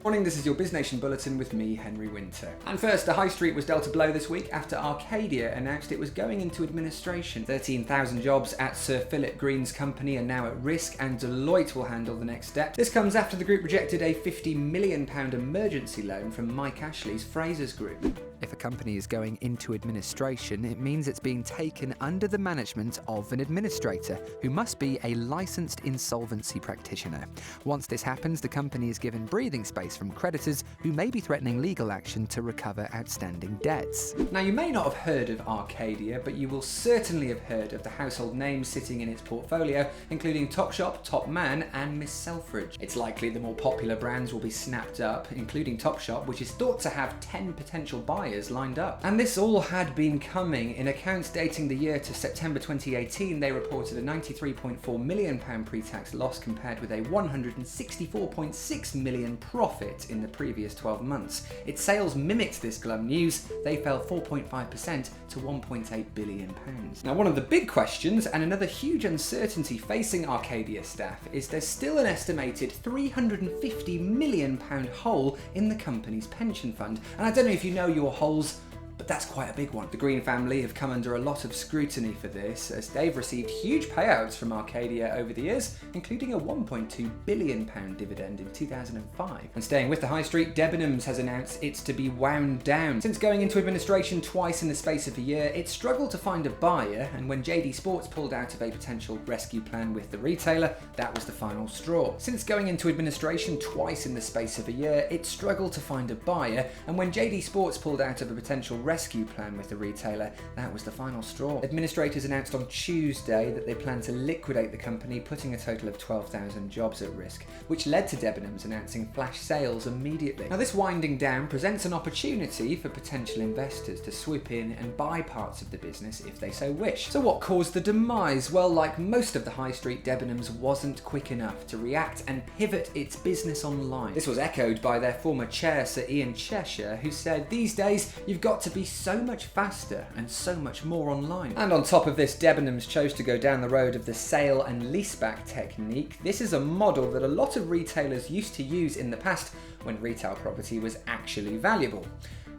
Morning, this is your Biznation Bulletin with me, Henry Winter. And first, the high street was dealt a blow this week after Arcadia announced it was going into administration. 13,000 jobs at Sir Philip Green's company are now at risk, and Deloitte will handle the next step. This comes after the group rejected a £50 million emergency loan from Mike Ashley's Frasers Group. If a company is going into administration, it means it's being taken under the management of an administrator, who must be a licensed insolvency practitioner. Once this happens, the company is given breathing space from creditors who may be threatening legal action to recover outstanding debts. Now, you may not have heard of Arcadia, but you will certainly have heard of the household names sitting in its portfolio, including Topshop, Topman, and Miss Selfridge. It's likely the more popular brands will be snapped up, including Topshop, which is thought to have 10 potential buyers lined up. And this all had been coming. In accounts dating the year to September 2018, they reported a £93.4 million pre-tax loss compared with a £164.6 million profit in the previous 12 months. Its sales mimicked this glum news. They fell 4.5% to £1.8 billion. Now, one of the big questions and another huge uncertainty facing Arcadia staff is there's still an estimated £350 million hole in the company's pension fund. And I don't know if you know your holes, but that's quite a big one. The Green family have come under a lot of scrutiny for this, as they've received huge payouts from Arcadia over the years, including a £1.2 billion dividend in 2005. And staying with the high street, Debenhams has announced it's to be wound down. Since going into administration twice in the space of a year, it struggled to find a buyer, and when JD Sports pulled out of a potential rescue plan with the retailer, that was the final straw. Since going into administration twice in the space of a year, it struggled to find a buyer, and when JD Sports pulled out of a potential rescue plan with the retailer, that was the final straw. Administrators announced on Tuesday that they plan to liquidate the company, putting a total of 12,000 jobs at risk, which led to Debenhams announcing flash sales immediately. Now, this winding down presents an opportunity for potential investors to swoop in and buy parts of the business if they so wish. So what caused the demise? Well, like most of the high street, Debenhams wasn't quick enough to react and pivot its business online. This was echoed by their former chair, Sir Ian Cheshire, who said, "These days, you've got to be so much faster and so much more online." And on top of this, Debenhams chose to go down the road of the sale and leaseback technique. This is a model that a lot of retailers used to use in the past when retail property was actually valuable.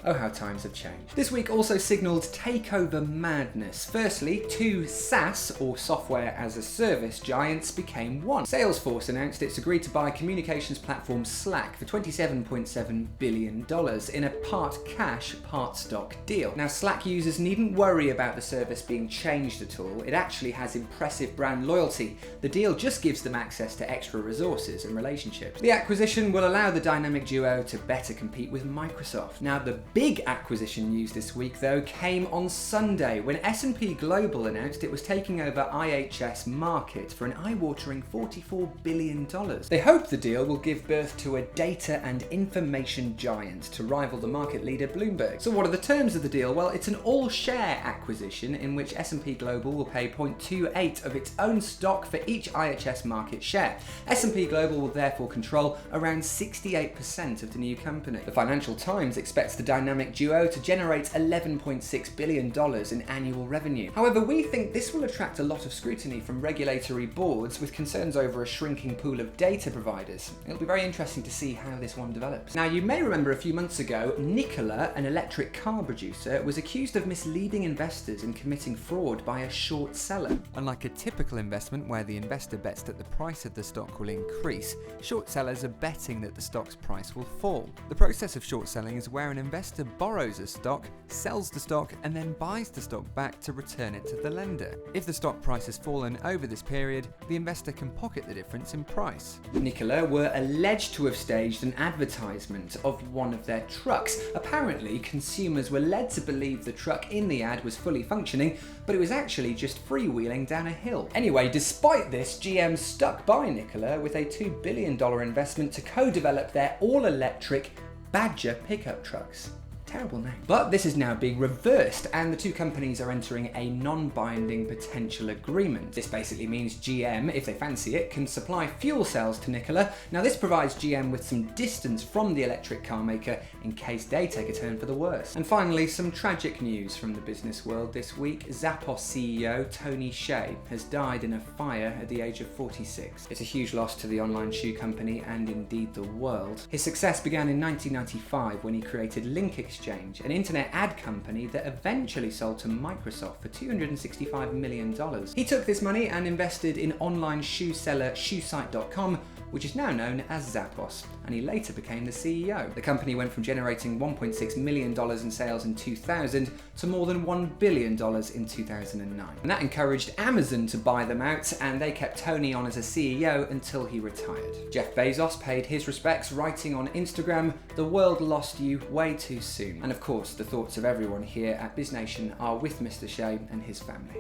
Oh, how times have changed. This week also signalled takeover madness. Firstly, two SaaS, or software as a service, giants became one. Salesforce announced it's agreed to buy communications platform Slack for $27.7 billion in a part cash, part stock deal. Now, Slack users needn't worry about the service being changed at all. It actually has impressive brand loyalty. The deal just gives them access to extra resources and relationships. The acquisition will allow the dynamic duo to better compete with Microsoft. Now, the big acquisition news this week, though, came on Sunday when S&P Global announced it was taking over IHS Markit for an eye-watering $44 billion. They hope the deal will give birth to a data and information giant to rival the market leader Bloomberg. So what are the terms of the deal? Well, it's an all-share acquisition in which S&P Global will pay 0.28 of its own stock for each IHS Markit share. S&P Global will therefore control around 68% of the new company. The Financial Times expects the dynamic duo to generate $11.6 billion in annual revenue. However, we think this will attract a lot of scrutiny from regulatory boards with concerns over a shrinking pool of data providers. It'll be very interesting to see how this one develops. Now, you may remember a few months ago, Nikola, an electric car producer, was accused of misleading investors and committing fraud by a short seller. Unlike a typical investment where the investor bets that the price of the stock will increase, short sellers are betting that the stock's price will fall. The process of short selling is where an investor borrows a stock, sells the stock, and then buys the stock back to return it to the lender. If the stock price has fallen over this period, the investor can pocket the difference in price. Nikola were alleged to have staged an advertisement of one of their trucks. Apparently, consumers were led to believe the truck in the ad was fully functioning, but it was actually just freewheeling down a hill. Anyway, despite this, GM stuck by Nikola with a $2 billion investment to co-develop their all-electric Badger pickup trucks. Terrible name. But this is now being reversed, and the two companies are entering a non-binding potential agreement. This basically means GM, if they fancy it, can supply fuel cells to Nikola. Now this provides GM with some distance from the electric car maker in case they take a turn for the worse. And finally, some tragic news from the business world this week. Zappos CEO Tony Hsieh has died in a fire at the age of 46. It's a huge loss to the online shoe company and indeed the world. His success began in 1995 when he created Link Exchange, an internet ad company that eventually sold to Microsoft for $265 million. He took this money and invested in online shoe seller shoesite.com, which is now known as Zappos, and he later became the CEO. The company went from generating $1.6 million in sales in 2000 to more than $1 billion in 2009. And that encouraged Amazon to buy them out, and they kept Tony on as a CEO until he retired. Jeff Bezos paid his respects, writing on Instagram, "The world lost you way too soon." And of course, the thoughts of everyone here at Biznation are with Mr. Hsieh and his family.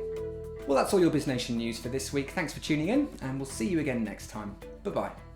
Well, that's all your Biznation news for this week. Thanks for tuning in, and we'll see you again next time. Bye-bye.